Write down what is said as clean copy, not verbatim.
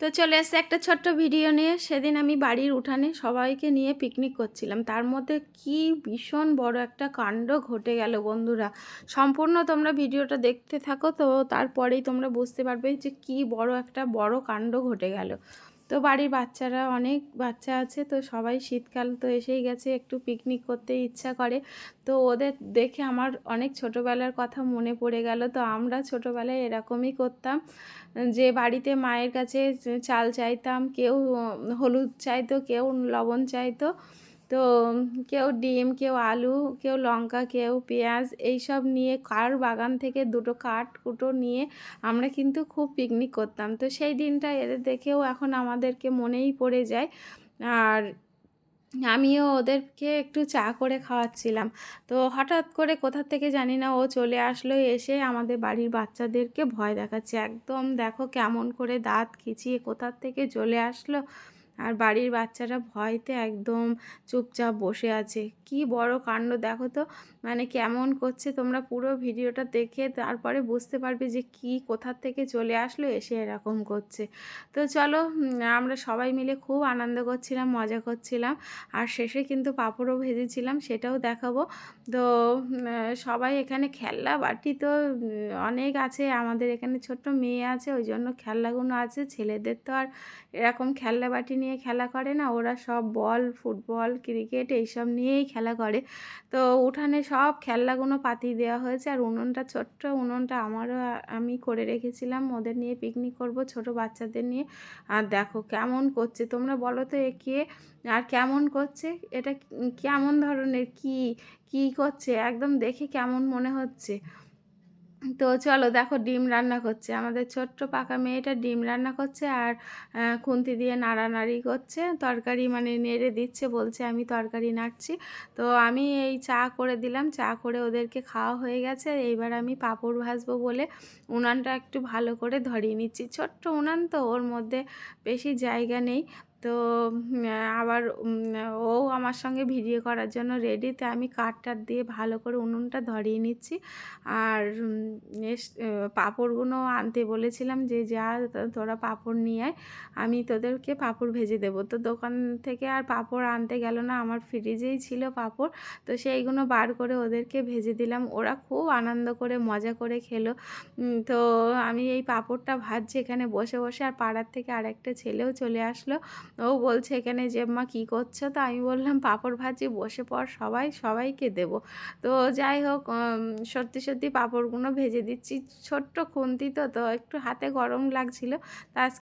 তো চলে এসেছে একটা ছোট্ট ভিডিও নিয়ে। সেদিন আমি বাড়ির উঠানে সবাইকে নিয়ে পিকনিক করছিলাম। তার মধ্যে কি ভীষণ বড় একটা কাণ্ড ঘটে গেল বন্ধুরা। সম্পূর্ণ তোমরা ভিডিওটা দেখতে থাকো, তো তারপরেই তোমরা বুঝতে পারবে যে কি বড় কাণ্ড ঘটে গেল। তো বাড়ির বাচ্চারা, অনেক বাচ্চা আছে, তো সবাই শীতকাল তো এসেই গেছে, একটু পিকনিক করতে ইচ্ছা করে। তো ওদের দেখে আমার অনেক ছোটোবেলার কথা মনে পড়ে গেল। তো আমরা ছোটোবেলায় এরকমই করতাম, যে বাড়িতে মায়ের কাছে চাল চাইতাম, কেউ হলুদ চাইতো, কেউ লবণ চাইতো, তো কেউ ডিম, কেউ আলু, কেউ লঙ্কা, কেউ পেঁয়াজ, এইসব নিয়ে কার বাগান থেকে দুটো কাঠ কুটো নিয়ে আমরা কিন্তু খুব পিকনিক করতাম। তো সেই দিনটা এদের দেখেও এখন আমাদেরকে মনেই পড়ে যায়। আর আমিও ওদেরকে একটু চা করে খাওয়াচ্ছিলাম। তো হঠাৎ করে কোথা থেকে জানি না ও চলে আসলো, এসে আমাদের বাড়ির বাচ্চাদেরকে ভয় দেখাচ্ছে। একদম দেখো কেমন করে দাঁত খিচিয়ে কোথার থেকে চলে আসলো, আর বাড়ির বাচ্চারা ভয়তে একদম চুপচাপ বসে আছে। কি বড় কাণ্ড দেখো তো, মানে কেমন করছে। তোমরা পুরো ভিডিওটা দেখে তারপরে বুঝতে পারবে যে কি কোথার থেকে চলে আসলো, এসে এরকম করছে। তো চলো, আমরা সবাই মিলে খুব আনন্দ করছিলাম, মজা করছিলাম। আর শেষে কিন্তু পাঁপড়ও ভেজেছিলাম, সেটাও দেখাবো। তো সবাই এখানে খেলনা বাটি তো অনেক আছে। আমাদের এখানে ছোট্ট মেয়ে আছে, ওই জন্য খেলনাগুলো আছে। ছেলেদের তো আর এরকম খেলনা বাটি নিয়ে খেলা করে না, ওরা সব বল, ফুটবল, ক্রিকেট এইসব নিয়েই খেলা করে। তো উঠানে সব খেলনাগুলো পাতিয়ে দেওয়া হয়েছে। আর উনুনটা, ছোট্ট উনুনটা আমারও, আমি করে রেখেছিলাম ওদের নিয়ে পিকনিক করব, ছোট বাচ্চাদের নিয়ে। আর দেখো কেমন করছে, তোমরা বলো তো এ কে আর কেমন করছে, এটা কেমন ধরনের, কি কি করছে, একদম দেখে কেমন মনে হচ্ছে। তো চলো দেখো, ডিম রান্না করছে আমাদের ছোট্ট পাকা মেয়েটা, ডিম রান্না করছে। আর খুন্তি দিয়ে নাড়ানাড়ি করছে, তরকারি মানে নেড়ে দিচ্ছে, বলছে আমি তরকারি নাড়ছি। তো আমি এই চা করে দিলাম, চা করে ওদেরকে খাওয়া হয়ে গেছে। এইবার আমি পাঁপড় ভাজবো বলে উনানটা একটু ভালো করে ধরিয়ে নিচ্ছি। ছোট্ট উনান তো, ওর মধ্যে বেশি জায়গা নেই। তো আবার ও আমার সঙ্গে ভিডিও করার জন্য রেডি, তো আমি কাঠ দিয়ে ভালো করে উনুনটা ধরিয়ে নিচ্ছি। আর পাঁপড়গুলো আনতে বলেছিলাম, যে যা তোরা পাঁপড় নিয়ে আয়, আমি তোদেরকে পাঁপড় ভেজে দেবো। তো দোকান থেকে আর পাঁপড় আনতে গেল না, আমার ফ্রিজেই ছিল পাঁপড়। তো সেইগুলো বার করে ওদেরকে ভেজে দিলাম, ওরা খুব আনন্দ করে মজা করে খেলো। তো আমি এই পাঁপড়টা ভাজছি এখানে বসে বসে, আর পাড়ার থেকে আরেকটা ছেলেও চলে আসলো। ও বলছে এখানে যে মা কী করছো, তো আমি বললাম পাঁপড় ভাজি, বসে পড়, সবাইকে দেবো। তো যাই হোক, সত্যি সত্যি পাঁপড়গুলো ভেজে দিচ্ছি। ছোট্ট খুন্তি তো, তো একটু হাতে গরম লাগছিল। তা